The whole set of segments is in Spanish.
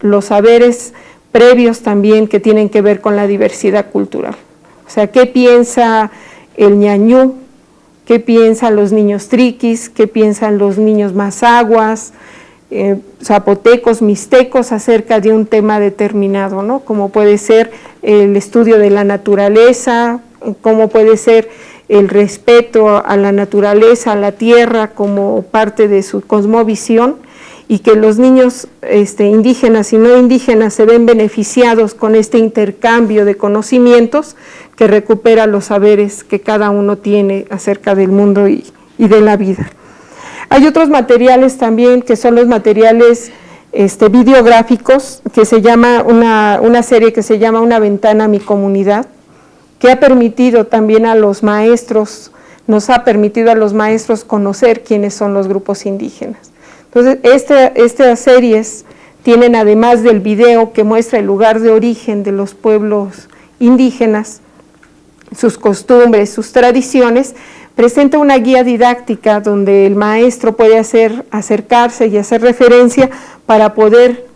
los saberes previos también que tienen que ver con la diversidad cultural. O sea, ¿qué piensa el ñañú? ¿Qué piensan los niños triquis? ¿Qué piensan los niños mazaguas, zapotecos, mixtecos acerca de un tema determinado, ¿no? Como puede ser el estudio de la naturaleza, como puede ser el respeto a la naturaleza, a la tierra como parte de su cosmovisión, y que los niños indígenas y no indígenas se ven beneficiados con este intercambio de conocimientos que recupera los saberes que cada uno tiene acerca del mundo y de la vida. Hay otros materiales también que son los materiales videográficos, que se llama una serie que se llama Una ventana a mi comunidad, que ha permitido también a los maestros, nos ha permitido a los maestros conocer quiénes son los grupos indígenas. Entonces, estas series tienen, además del video que muestra el lugar de origen de los pueblos indígenas, sus costumbres, sus tradiciones, presenta una guía didáctica donde el maestro puede acercarse y hacer referencia para poder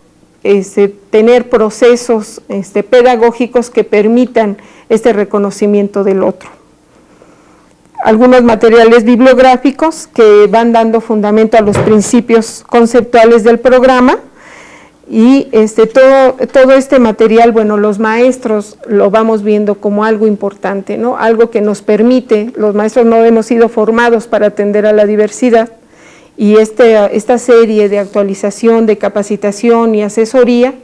tener procesos pedagógicos que permitan este reconocimiento del otro. Algunos materiales bibliográficos que van dando fundamento a los principios conceptuales del programa, y todo este material, bueno, los maestros lo vamos viendo como algo importante, ¿no? Algo que nos permite, los maestros no hemos sido formados para atender a la diversidad, y esta serie de actualización, de capacitación y asesoría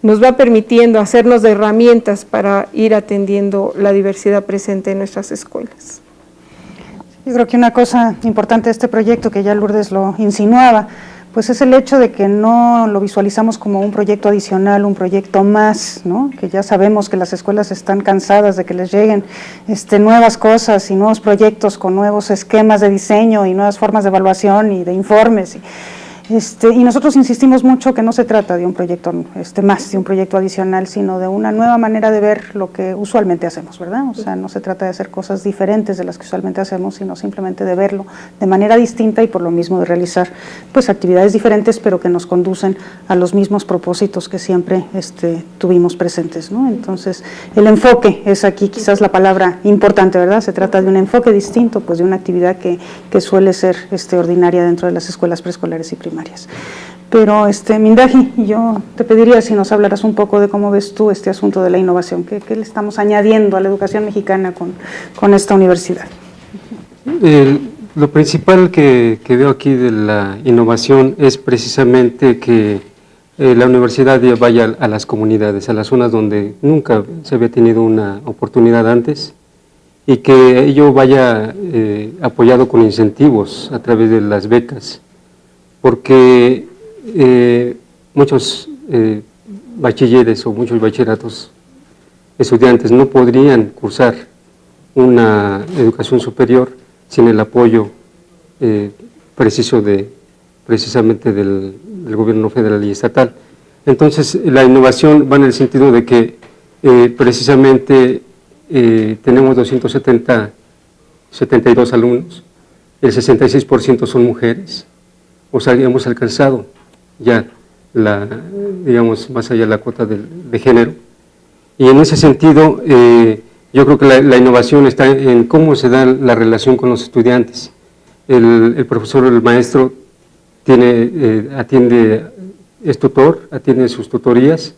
nos va permitiendo hacernos de herramientas para ir atendiendo la diversidad presente en nuestras escuelas. Yo creo que una cosa importante de este proyecto, que ya Lourdes lo insinuaba, pues es el hecho de que no lo visualizamos como un proyecto adicional, un proyecto más, ¿no? Que ya sabemos que las escuelas están cansadas de que les lleguen nuevas cosas y nuevos proyectos con nuevos esquemas de diseño y nuevas formas de evaluación y de informes. Y nosotros insistimos mucho que no se trata de un proyecto más, de un proyecto adicional, sino de una nueva manera de ver lo que usualmente hacemos, ¿verdad? O sea, no se trata de hacer cosas diferentes de las que usualmente hacemos, sino simplemente de verlo de manera distinta, y por lo mismo de realizar pues actividades diferentes, pero que nos conducen a los mismos propósitos que siempre tuvimos presentes, ¿no? Entonces, el enfoque es aquí quizás la palabra importante, ¿verdad? Se trata de un enfoque distinto, pues de una actividad que suele ser ordinaria dentro de las escuelas preescolares y primarias. Pero Mindaji, yo te pediría si nos hablaras un poco de cómo ves tú este asunto de la innovación, qué le estamos añadiendo a la educación mexicana con esta universidad. Lo principal que veo aquí de la innovación es precisamente que la universidad vaya a las comunidades, a las zonas donde nunca se había tenido una oportunidad antes, y que ello vaya apoyado con incentivos a través de las becas, porque muchos bachilleres o muchos bachilleratos estudiantes no podrían cursar una educación superior sin el apoyo precisamente del gobierno federal y estatal. Entonces, la innovación va en el sentido de que precisamente tenemos 272 alumnos, el 66% son mujeres. O sea, hemos alcanzado ya digamos, más allá de la cuota de género. Y en ese sentido, yo creo que la innovación está en cómo se da la relación con los estudiantes. El profesor, el maestro, es tutor, atiende sus tutorías,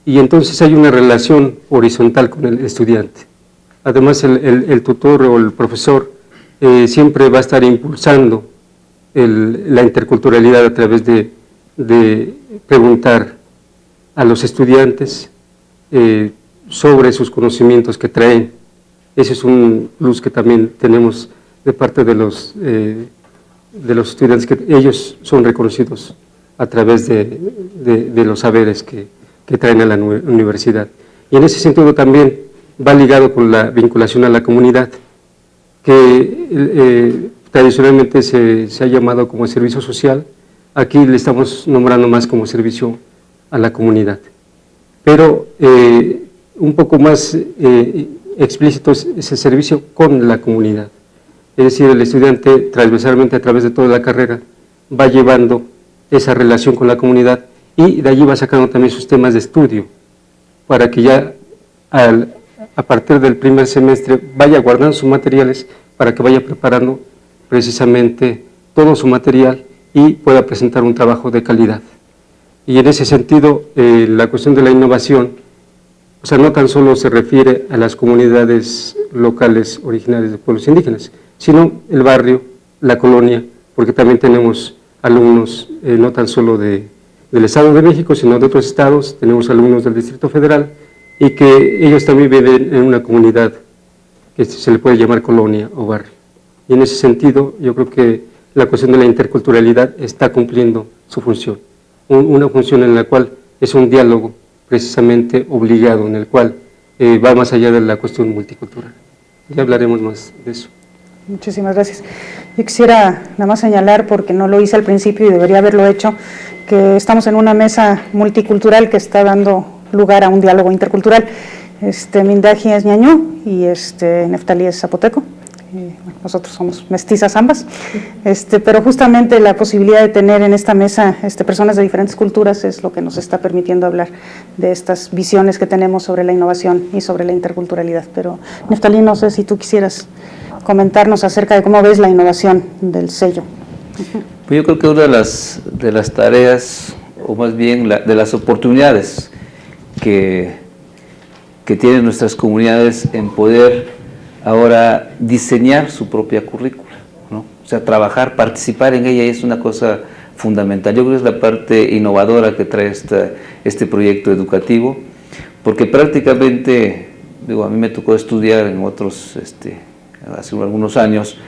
y entonces hay una relación horizontal con el estudiante. Además, el tutor o el profesor siempre va a estar impulsando la interculturalidad a través de preguntar a los estudiantes sobre sus conocimientos que traen. Ese es un plus que también tenemos de parte de los estudiantes, que ellos son reconocidos a través de los saberes que traen a la universidad. Y en ese sentido también va ligado con la vinculación a la comunidad, que tradicionalmente se ha llamado como servicio social. Aquí le estamos nombrando más como servicio a la comunidad. Pero un poco más explícito es el servicio con la comunidad. Es decir, el estudiante transversalmente a través de toda la carrera va llevando esa relación con la comunidad y de allí va sacando también sus temas de estudio, para que ya a partir del primer semestre vaya guardando sus materiales para que vaya preparando precisamente todo su material y pueda presentar un trabajo de calidad. Y en ese sentido, la cuestión de la innovación, o sea, no tan solo se refiere a las comunidades locales originarias de pueblos indígenas, sino el barrio, la colonia, porque también tenemos alumnos no tan solo del Estado de México, sino de otros estados, tenemos alumnos del Distrito Federal, y que ellos también viven en una comunidad que se le puede llamar colonia o barrio. Y en ese sentido, yo creo que la cuestión de la interculturalidad está cumpliendo su función, una función en la cual es un diálogo precisamente obligado, en el cual va más allá de la cuestión multicultural. Ya hablaremos más de eso. Muchísimas gracias. Yo quisiera nada más señalar, porque no lo hice al principio y debería haberlo hecho, que estamos en una mesa multicultural que está dando lugar a un diálogo intercultural. Mindaji es ñañú y Neftalí es zapoteco. Nosotros somos mestizas ambas, pero justamente la posibilidad de tener en esta mesa personas de diferentes culturas es lo que nos está permitiendo hablar de estas visiones que tenemos sobre la innovación y sobre la interculturalidad. Pero Neftalí, no sé si tú quisieras comentarnos acerca de cómo ves la innovación del sello. Pues yo creo que una de las tareas, o más bien de las oportunidades que tienen nuestras comunidades en poder ahora diseñar su propia currícula, ¿no? O sea, trabajar, participar en ella es una cosa fundamental. Yo creo que es la parte innovadora que trae este proyecto educativo, porque prácticamente, a mí me tocó estudiar en otros, hace algunos años,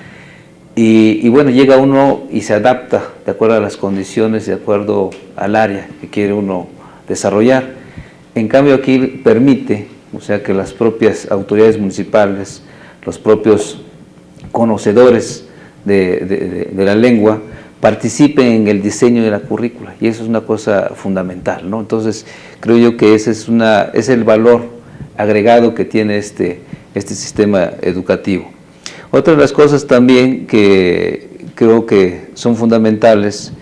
y bueno, llega uno y se adapta de acuerdo a las condiciones, de acuerdo al área que quiere uno desarrollar. En cambio aquí permite, o sea, que las propias autoridades municipales, los propios conocedores de la lengua participen en el diseño de la currícula, y eso es una cosa fundamental, ¿no? Entonces creo yo que ese es el valor agregado que tiene este sistema educativo. Otra de las cosas también que creo que son fundamentales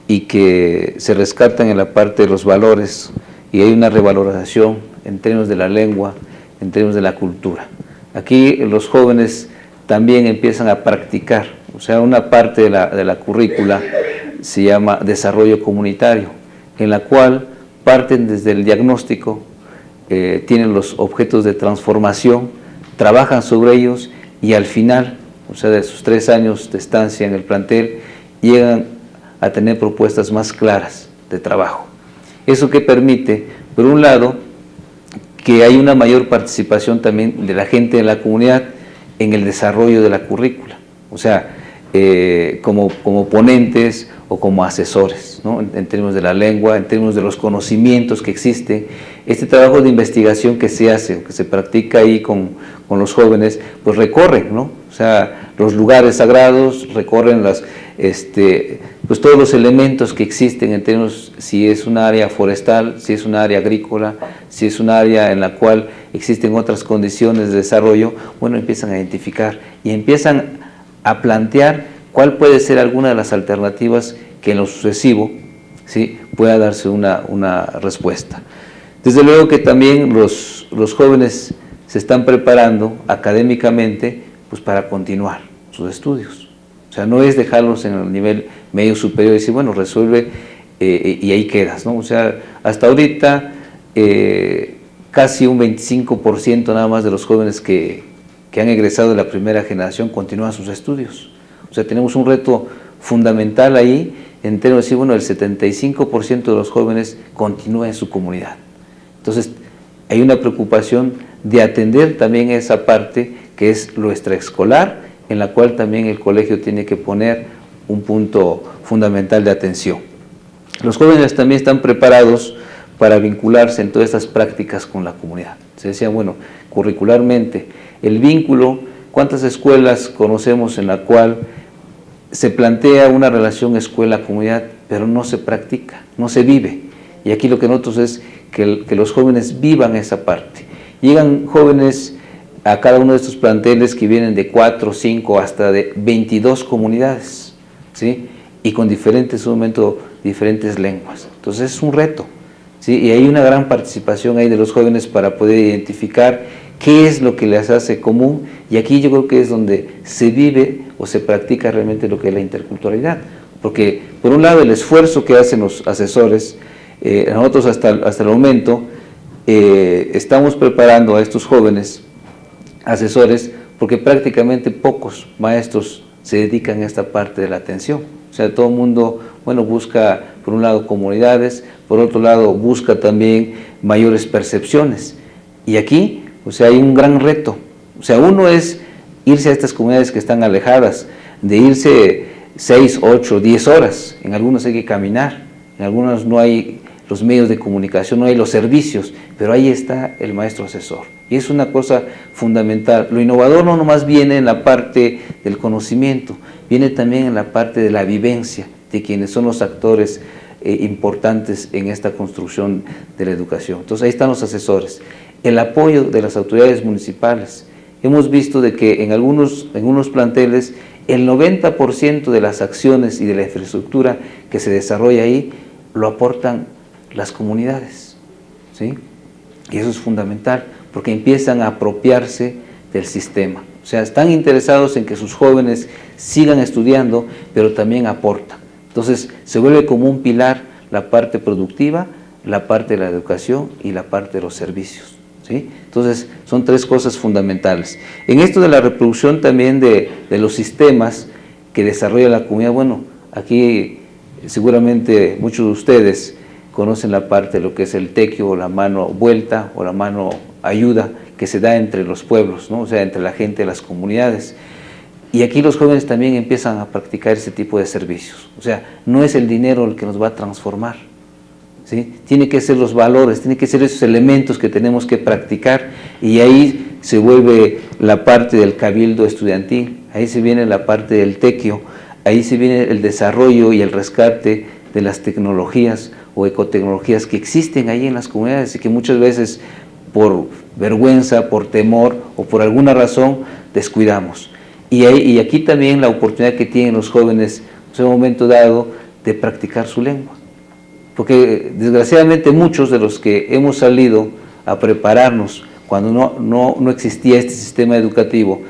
y que se rescatan en la parte de los valores, y hay una revalorización en términos de la lengua, en términos de la cultura. Aquí los jóvenes también empiezan a practicar, o sea, una parte de la currícula se llama desarrollo comunitario, en la cual parten desde el diagnóstico, tienen los objetos de transformación, trabajan sobre ellos y al final, o sea, de sus 3 años de estancia en el plantel, llegan a tener propuestas más claras de trabajo. Eso que permite, por un lado, que hay una mayor participación también de la gente de la comunidad en el desarrollo de la currícula, o sea, como ponentes o como asesores, ¿no? En términos de la lengua, en términos de los conocimientos que existen. Este trabajo de investigación que se hace, que se practica ahí con los jóvenes, pues recorren, ¿no? O sea, los lugares sagrados, recorren pues todos los elementos que existen en términos, si es un área forestal, si es un área agrícola, si es un área en la cual existen otras condiciones de desarrollo, bueno, empiezan a identificar y empiezan a plantear cuál puede ser alguna de las alternativas que en lo sucesivo, ¿sí?, pueda darse una respuesta. Desde luego que también los jóvenes se están preparando académicamente pues para continuar sus estudios. O sea, no es dejarlos en el nivel medio superior y decir, bueno, resuelve y ahí quedas, ¿no? O sea, hasta ahorita casi un 25% nada más de los jóvenes que han egresado de la primera generación continúan sus estudios. O sea, tenemos un reto fundamental ahí en términos de decir, bueno, el 75% de los jóvenes continúa en su comunidad. Entonces, hay una preocupación de atender también esa parte que es lo extraescolar, en la cual también el colegio tiene que poner un punto fundamental de atención. Los jóvenes también están preparados para vincularse en todas estas prácticas con la comunidad. Se decía, bueno, curricularmente, el vínculo, ¿cuántas escuelas conocemos en la cual se plantea una relación escuela-comunidad, pero no se practica, no se vive? Y aquí lo que nosotros es que los jóvenes vivan esa parte. Llegan jóvenes a cada uno de estos planteles que vienen de 4, 5, hasta de 22 comunidades, ¿sí? Y con diferentes, en un momento, diferentes lenguas. Entonces es un reto, ¿sí? Y hay una gran participación ahí de los jóvenes para poder identificar qué es lo que les hace común, y aquí yo creo que es donde se vive o se practica realmente lo que es la interculturalidad. Porque, por un lado, el esfuerzo que hacen los asesores, nosotros hasta el momento estamos preparando a estos jóvenes asesores porque prácticamente pocos maestros se dedican a esta parte de la atención. O sea, todo el mundo, bueno, busca, por un lado, comunidades, por otro lado, busca también mayores percepciones. Y aquí, o sea, hay un gran reto. O sea, uno es irse a estas comunidades que están alejadas, de irse 6, 8, 10 horas. En algunos hay que caminar, en algunos no hay los medios de comunicación, no hay los servicios, pero ahí está el maestro asesor. Y es una cosa fundamental. Lo innovador no nomás viene en la parte del conocimiento, viene también en la parte de la vivencia de quienes son los actores importantes en esta construcción de la educación. Entonces ahí están los asesores. El apoyo de las autoridades municipales. Hemos visto de que en algunos planteles el 90% de las acciones y de la infraestructura que se desarrolla ahí lo aportan las comunidades, ¿sí? Y eso es fundamental, porque empiezan a apropiarse del sistema. O sea, están interesados en que sus jóvenes sigan estudiando, pero también aportan. Entonces, se vuelve como un pilar la parte productiva, la parte de la educación y la parte de los servicios, ¿sí? Entonces, son tres cosas fundamentales. En esto de la reproducción también de los sistemas que desarrolla la comunidad, bueno, aquí seguramente muchos de ustedes conocen la parte de lo que es el tequio o la mano vuelta o la mano ayuda que se da entre los pueblos, ¿no? O sea, entre la gente de las comunidades. Y aquí los jóvenes también empiezan a practicar ese tipo de servicios. O sea, no es el dinero el que nos va a transformar, ¿sí? Tiene que ser los valores, tiene que ser esos elementos que tenemos que practicar, y ahí se vuelve la parte del cabildo estudiantil, ahí se viene la parte del tequio, ahí se viene el desarrollo y el rescate de las tecnologías o ecotecnologías que existen ahí en las comunidades y que muchas veces por vergüenza, por temor o por alguna razón descuidamos. Y aquí también la oportunidad que tienen los jóvenes en un momento dado de practicar su lengua. Porque desgraciadamente muchos de los que hemos salido a prepararnos cuando no existía este sistema educativo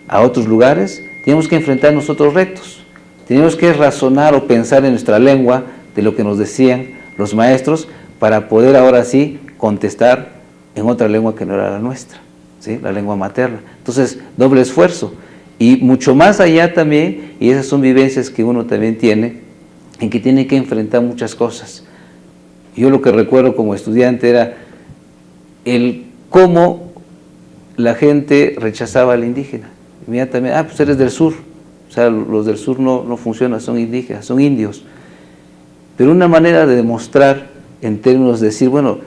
a otros lugares, teníamos que enfrentarnos a otros retos. Teníamos que razonar o pensar en nuestra lengua de lo que nos decían los maestros para poder ahora sí contestar en otra lengua que no era la nuestra, ¿sí? La lengua materna. Entonces, doble esfuerzo. Y mucho más allá también, y esas son vivencias que uno también tiene, en que tiene que enfrentar muchas cosas. Yo lo que recuerdo como estudiante era el cómo la gente rechazaba al indígena. Inmediatamente, pues eres del sur. O sea, los del sur no funcionan, son indígenas, son indios. Pero una manera de demostrar en términos de decir, bueno,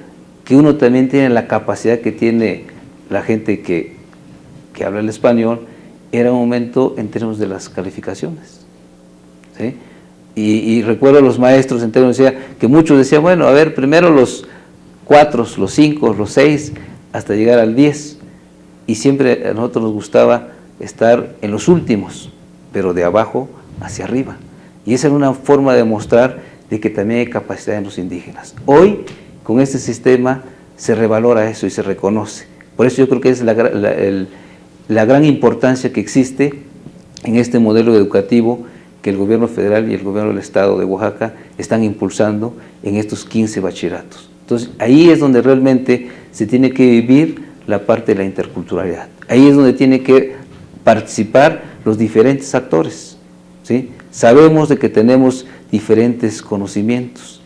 que uno también tiene la capacidad que tiene la gente que habla el español, era un momento en términos de las calificaciones, ¿sí? Y recuerdo a los maestros en términos de que muchos decían, bueno, a ver, primero los 4, los 5, los 6, hasta llegar al 10. Y siempre a nosotros nos gustaba estar en los últimos, pero de abajo hacia arriba. Y esa era una forma de mostrar de que también hay capacidad en los indígenas. Hoy, con este sistema, se revalora eso y se reconoce. Por eso yo creo que es la gran importancia que existe en este modelo educativo que el gobierno federal y el gobierno del estado de Oaxaca están impulsando en estos 15 bachilleratos. Entonces, ahí es donde realmente se tiene que vivir la parte de la interculturalidad. Ahí es donde tiene que participar los diferentes actores, ¿sí? Sabemos de que tenemos diferentes conocimientos,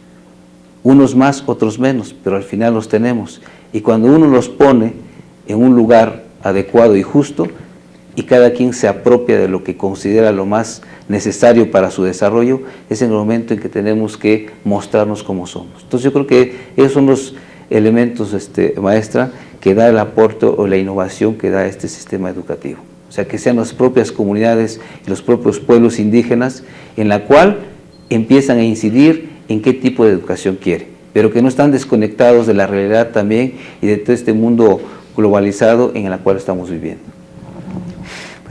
unos más, otros menos, pero al final los tenemos. Y cuando uno los pone en un lugar adecuado y justo, y cada quien se apropia de lo que considera lo más necesario para su desarrollo, es en el momento en que tenemos que mostrarnos como somos. Entonces yo creo que esos son los elementos, maestra, que da el aporte o la innovación que da este sistema educativo. O sea, que sean las propias comunidades y los propios pueblos indígenas en la cual empiezan a incidir en qué tipo de educación quiere, pero que no están desconectados de la realidad también y de todo este mundo globalizado en el cual estamos viviendo.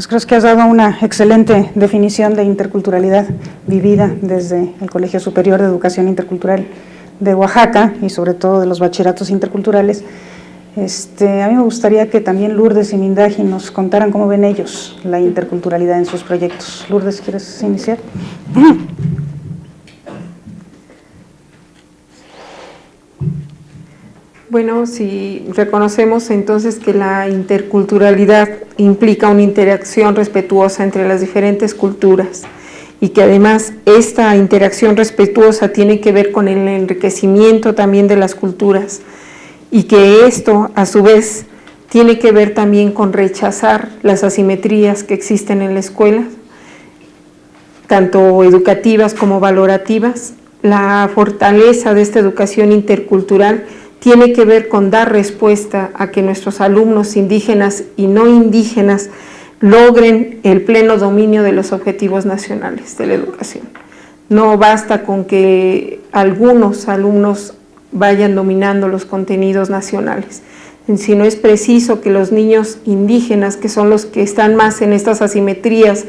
Pues creo que has dado una excelente definición de interculturalidad vivida desde el Colegio Superior de Educación Intercultural de Oaxaca y sobre todo de los bachilleratos interculturales. A mí me gustaría que también Lourdes y Mindaji nos contaran cómo ven ellos la interculturalidad en sus proyectos. Lourdes, ¿quieres iniciar? Bueno, si reconocemos entonces que la interculturalidad implica una interacción respetuosa entre las diferentes culturas y que además esta interacción respetuosa tiene que ver con el enriquecimiento también de las culturas y que esto a su vez tiene que ver también con rechazar las asimetrías que existen en la escuela, tanto educativas como valorativas. La fortaleza de esta educación intercultural tiene que ver con dar respuesta a que nuestros alumnos indígenas y no indígenas logren el pleno dominio de los objetivos nacionales de la educación. No basta con que algunos alumnos vayan dominando los contenidos nacionales, sino es preciso que los niños indígenas, que son los que están más en estas asimetrías,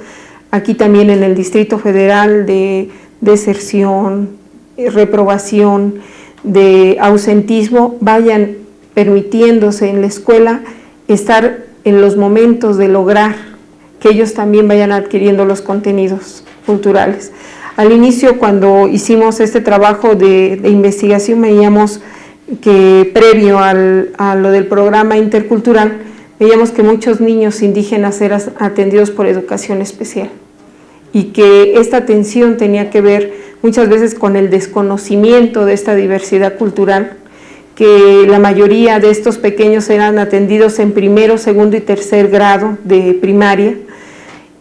aquí también en el Distrito Federal, de deserción, reprobación, de ausentismo, vayan permitiéndose en la escuela estar en los momentos de lograr que ellos también vayan adquiriendo los contenidos culturales. Al inicio, cuando hicimos este trabajo de investigación, veíamos que previo a lo del programa intercultural, veíamos que muchos niños indígenas eran atendidos por educación especial y que esta atención tenía que ver muchas veces con el desconocimiento de esta diversidad cultural, que la mayoría de estos pequeños eran atendidos en primero, segundo y tercer grado de primaria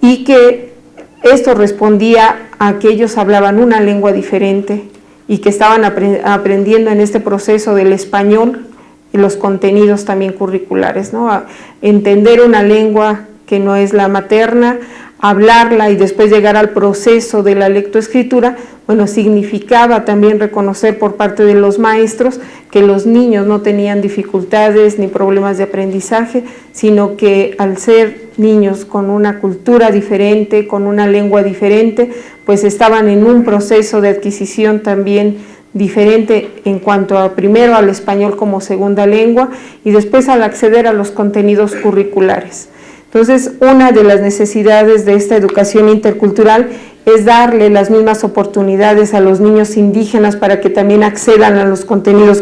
y que esto respondía a que ellos hablaban una lengua diferente y que estaban aprendiendo en este proceso del español y los contenidos también curriculares, ¿no? A entender una lengua que no es la materna, hablarla y después llegar al proceso de la lectoescritura, bueno, significaba también reconocer por parte de los maestros que los niños no tenían dificultades ni problemas de aprendizaje, sino que al ser niños con una cultura diferente, con una lengua diferente, pues estaban en un proceso de adquisición también diferente en cuanto a primero al español como segunda lengua y después al acceder a los contenidos curriculares. Entonces, una de las necesidades de esta educación intercultural es darle las mismas oportunidades a los niños indígenas para que también accedan a los contenidos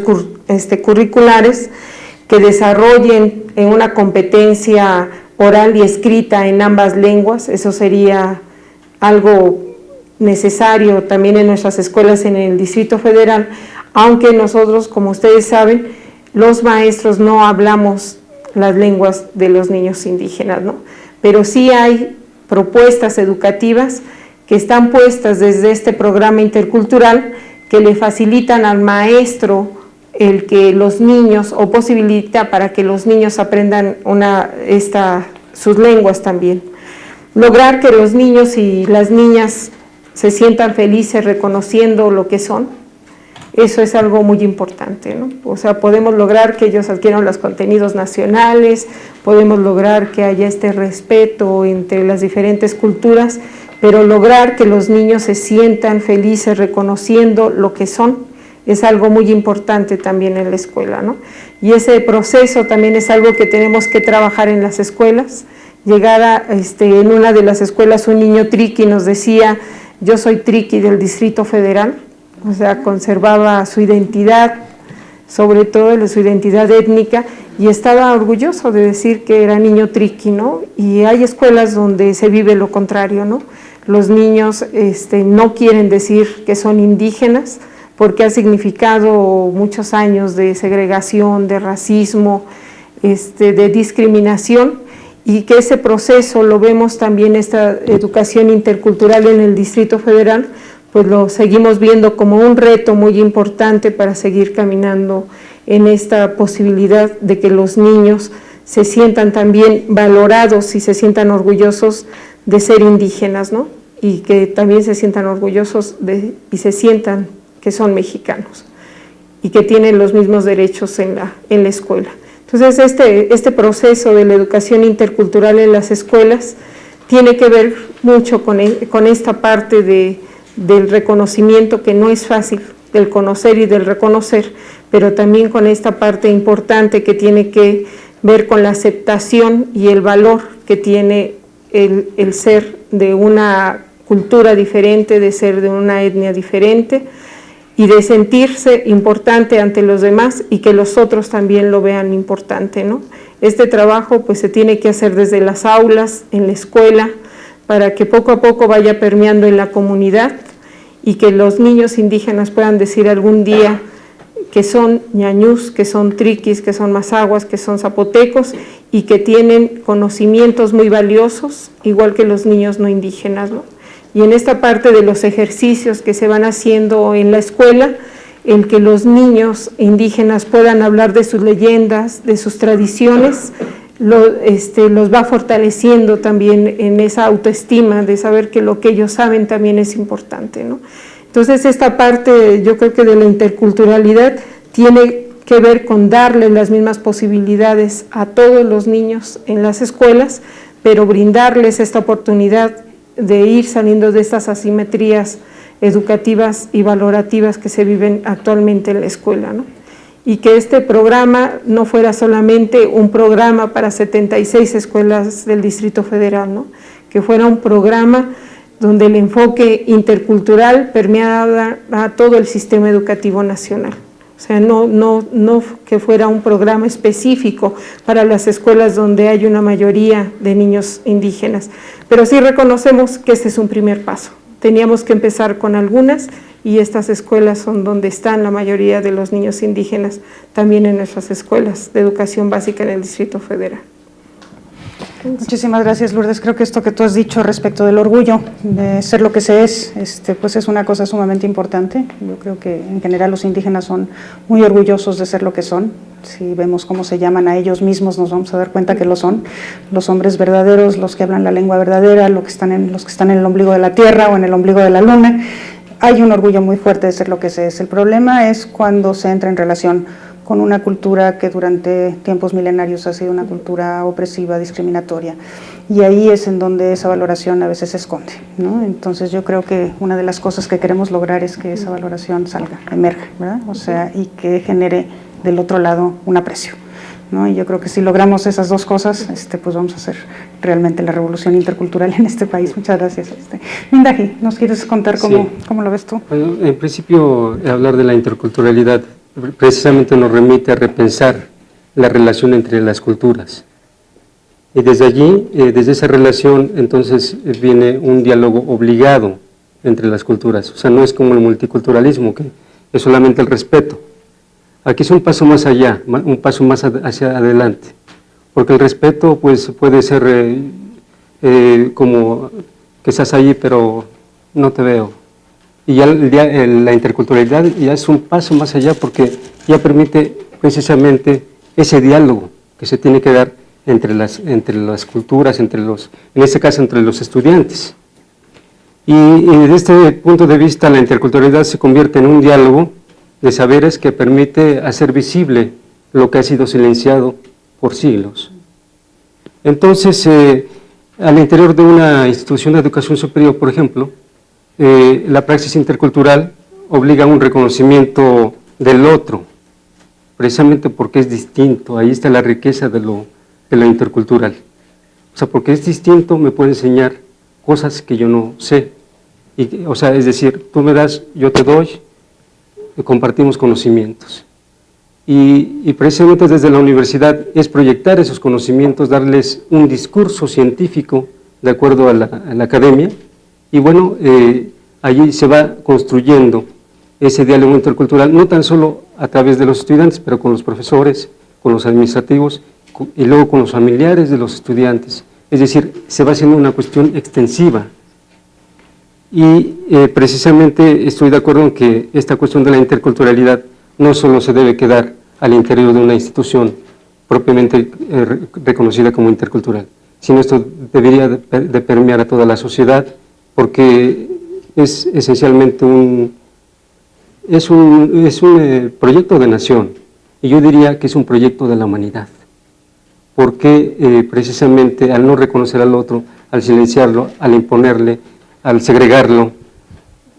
curriculares, que desarrollen una competencia oral y escrita en ambas lenguas. Eso sería algo necesario también en nuestras escuelas en el Distrito Federal, aunque nosotros, como ustedes saben, los maestros no hablamos las lenguas de los niños indígenas, ¿no? Pero sí hay propuestas educativas que están puestas desde este programa intercultural que le facilitan al maestro el que los niños, o posibilita para que los niños aprendan sus lenguas también. Lograr que los niños y las niñas se sientan felices reconociendo lo que son, eso es algo muy importante, ¿no? O sea, podemos lograr que ellos adquieran los contenidos nacionales, podemos lograr que haya este respeto entre las diferentes culturas, pero lograr que los niños se sientan felices reconociendo lo que son es algo muy importante también en la escuela, ¿no? Y ese proceso también es algo que tenemos que trabajar en las escuelas. En una de las escuelas un niño triqui nos decía: yo soy triqui del Distrito Federal. O sea, conservaba su identidad, sobre todo su identidad étnica, y estaba orgulloso de decir que era niño triqui, ¿no? Y hay escuelas donde se vive lo contrario, ¿no? Los niños no quieren decir que son indígenas porque ha significado muchos años de segregación, de racismo, de discriminación, y que ese proceso lo vemos también esta educación intercultural en el Distrito Federal, pues lo seguimos viendo como un reto muy importante para seguir caminando en esta posibilidad de que los niños se sientan también valorados y se sientan orgullosos de ser indígenas, ¿no? Y que también se sientan orgullosos y se sientan que son mexicanos y que tienen los mismos derechos en la escuela. Entonces, este proceso de la educación intercultural en las escuelas tiene que ver mucho con esta parte del reconocimiento, que no es fácil, del conocer y del reconocer, pero también con esta parte importante que tiene que ver con la aceptación y el valor que tiene el ser de una cultura diferente, de ser de una etnia diferente, y de sentirse importante ante los demás y que los otros también lo vean importante, ¿no? Este trabajo pues se tiene que hacer desde las aulas, en la escuela, para que poco a poco vaya permeando en la comunidad y que los niños indígenas puedan decir algún día que son ñañús, que son triquis, que son mazaguas, que son zapotecos y que tienen conocimientos muy valiosos, igual que los niños no indígenas, ¿no? Y en esta parte de los ejercicios que se van haciendo en la escuela, el que los niños indígenas puedan hablar de sus leyendas, de sus tradiciones, los va fortaleciendo también en esa autoestima de saber que lo que ellos saben también es importante, ¿no? Entonces esta parte, yo creo que de la interculturalidad tiene que ver con darle las mismas posibilidades a todos los niños en las escuelas, pero brindarles esta oportunidad de ir saliendo de estas asimetrías educativas y valorativas que se viven actualmente en la escuela, ¿no? Y que este programa no fuera solamente un programa para 76 escuelas del Distrito Federal, ¿no? Que fuera un programa donde el enfoque intercultural permeara a todo el sistema educativo nacional. O sea, no que fuera un programa específico para las escuelas donde hay una mayoría de niños indígenas, pero sí reconocemos que este es un primer paso. Teníamos que empezar con algunas y estas escuelas son donde están la mayoría de los niños indígenas, también en nuestras escuelas de educación básica en el Distrito Federal. Muchísimas gracias, Lourdes. Creo que esto que tú has dicho respecto del orgullo de ser lo que se es, pues es una cosa sumamente importante. Yo creo que en general los indígenas son muy orgullosos de ser lo que son. Si vemos cómo se llaman a ellos mismos, nos vamos a dar cuenta que lo son. Los hombres verdaderos, los que hablan la lengua verdadera, los que están en el ombligo de la tierra o en el ombligo de la luna. Hay un orgullo muy fuerte de ser lo que se es. El problema es cuando se entra en relación con una cultura que durante tiempos milenarios ha sido una cultura opresiva, discriminatoria, y ahí es en donde esa valoración a veces se esconde, ¿no? Entonces yo creo que una de las cosas que queremos lograr es que esa valoración salga, emerja, ¿verdad? O sea, y que genere del otro lado un aprecio, ¿no? Y yo creo que si logramos esas dos cosas, pues vamos a hacer realmente la revolución intercultural en este país. Muchas gracias. Mindaji, ¿nos quieres contar cómo lo ves tú? Bueno, en principio, hablar de la interculturalidad precisamente nos remite a repensar la relación entre las culturas. Y desde allí, desde esa relación, entonces viene un diálogo obligado entre las culturas. O sea, no es como el multiculturalismo, que es solamente el respeto. Aquí es un paso más allá, un paso más hacia adelante. Porque el respeto pues, puede ser como que estás allí pero no te veo. Y ya la interculturalidad ya es un paso más allá porque ya permite precisamente ese diálogo que se tiene que dar entre las culturas, en este caso entre los estudiantes. Y desde este punto de vista la interculturalidad se convierte en un diálogo de saberes que permite hacer visible lo que ha sido silenciado por siglos. Entonces, al interior de una institución de educación superior, por ejemplo, la praxis intercultural obliga a un reconocimiento del otro, precisamente porque es distinto. Ahí está la riqueza de lo intercultural. O sea, porque es distinto me puede enseñar cosas que yo no sé. O sea, es decir, tú me das, yo te doy, y compartimos conocimientos. Y precisamente desde la universidad es proyectar esos conocimientos, darles un discurso científico de acuerdo a la academia. Y bueno, allí se va construyendo ese diálogo intercultural, no tan solo a través de los estudiantes, pero con los profesores, con los administrativos y luego con los familiares de los estudiantes. Es decir, se va haciendo una cuestión extensiva. Y precisamente estoy de acuerdo en que esta cuestión de la interculturalidad no solo se debe quedar al interior de una institución propiamente reconocida como intercultural, sino esto debería de permear a toda la sociedad, porque es esencialmente un proyecto de nación, y yo diría que es un proyecto de la humanidad, porque precisamente al no reconocer al otro, al silenciarlo, al imponerle, al segregarlo,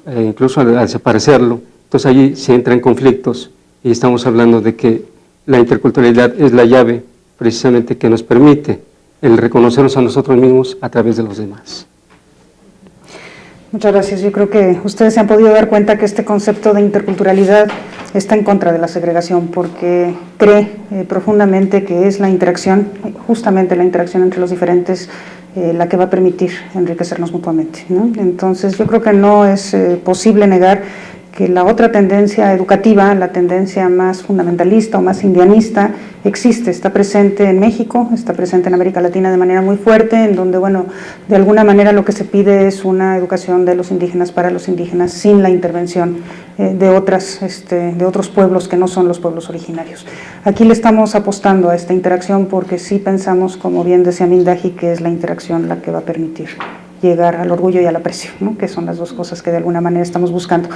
incluso al desaparecerlo. Entonces allí se entra en conflictos y estamos hablando de que la interculturalidad es la llave precisamente que nos permite el reconocernos a nosotros mismos a través de los demás. Muchas gracias. Yo creo que ustedes se han podido dar cuenta que este concepto de interculturalidad está en contra de la segregación, porque cree profundamente que es la interacción, justamente la interacción entre los diferentes, la que va a permitir enriquecernos mutuamente, ¿no? Entonces yo creo que no es posible negar que la otra tendencia educativa, la tendencia más fundamentalista o más indianista, existe, está presente en México, está presente en América Latina de manera muy fuerte, en donde, bueno, de alguna manera lo que se pide es una educación de los indígenas para los indígenas, sin la intervención de otros pueblos que no son los pueblos originarios. Aquí le estamos apostando a esta interacción porque sí pensamos, como bien decía Mindaji, que es la interacción la que va a permitir llegar al orgullo y al aprecio, ¿no? Que son las dos cosas que de alguna manera estamos buscando.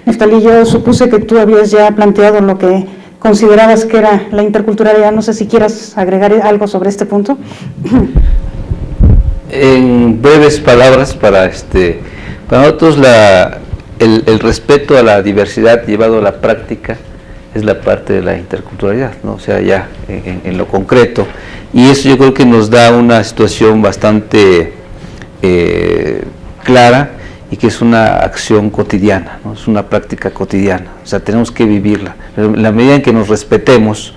Neftalí, yo supuse que tú habías ya planteado lo que considerabas que era la interculturalidad, no sé si quieras agregar algo sobre este punto. En breves palabras, para nosotros el respeto a la diversidad llevado a la práctica es la parte de la interculturalidad, ¿no? O sea, ya en lo concreto, y eso yo creo que nos da una situación bastante clara, y que es una acción cotidiana, ¿no? Es una práctica cotidiana, o sea, tenemos que vivirla. En la medida en que nos respetemos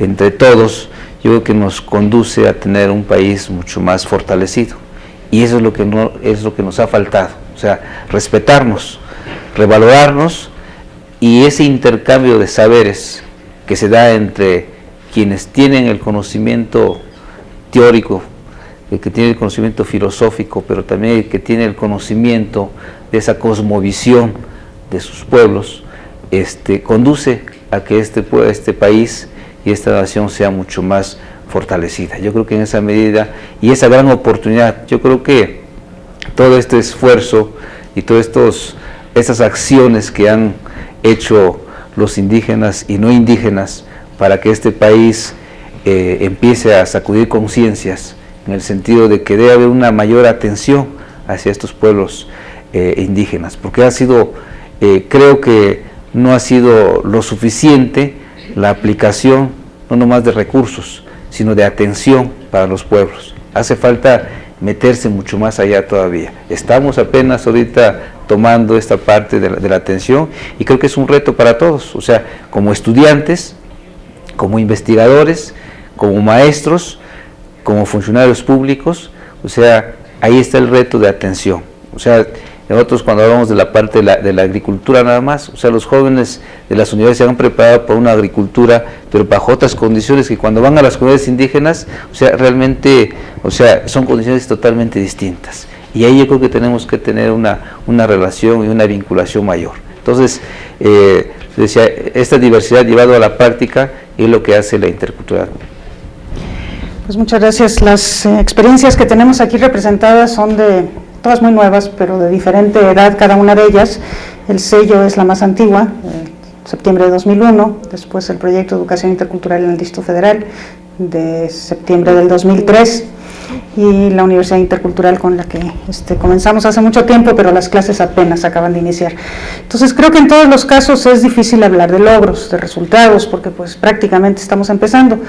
entre todos, yo creo que nos conduce a tener un país mucho más fortalecido, y eso es lo que nos ha faltado, o sea, respetarnos, revalorarnos, y ese intercambio de saberes que se da entre quienes tienen el conocimiento teórico, el que tiene el conocimiento filosófico, pero también el que tiene el conocimiento de esa cosmovisión de sus pueblos, conduce a que este país y esta nación sea mucho más fortalecida. Yo creo que en esa medida y esa gran oportunidad, yo creo que todo este esfuerzo y todas estas acciones que han hecho los indígenas y no indígenas para que este país empiece a sacudir conciencias, en el sentido de que debe haber una mayor atención hacia estos pueblos indígenas, porque creo que no ha sido lo suficiente la aplicación, no nomás de recursos, sino de atención para los pueblos. Hace falta meterse mucho más allá todavía. Estamos apenas ahorita tomando esta parte de la atención, y creo que es un reto para todos, o sea, como estudiantes, como investigadores, como maestros, como funcionarios públicos, o sea, ahí está el reto de atención. O sea, nosotros cuando hablamos de la parte de la agricultura nada más, o sea, los jóvenes de las universidades se han preparado para una agricultura, pero bajo otras condiciones, que cuando van a las comunidades indígenas, o sea, realmente, o sea, son condiciones totalmente distintas. Y ahí yo creo que tenemos que tener una relación y una vinculación mayor. Entonces, decía, esta diversidad llevada a la práctica es lo que hace la interculturalidad. Pues muchas gracias. Las experiencias que tenemos aquí representadas son todas muy nuevas, pero de diferente edad cada una de ellas. El sello es la más antigua, septiembre de 2001, después el proyecto de educación intercultural en el Distrito Federal, de septiembre del 2003, y la Universidad Intercultural, con la que comenzamos hace mucho tiempo, pero las clases apenas acaban de iniciar. Entonces creo que en todos los casos es difícil hablar de logros, de resultados, porque pues prácticamente estamos empezando.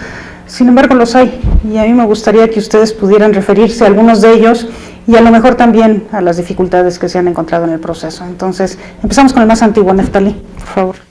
Sin embargo los hay, y a mí me gustaría que ustedes pudieran referirse a algunos de ellos, y a lo mejor también a las dificultades que se han encontrado en el proceso. Entonces empezamos con el más antiguo, Neftalí, por favor.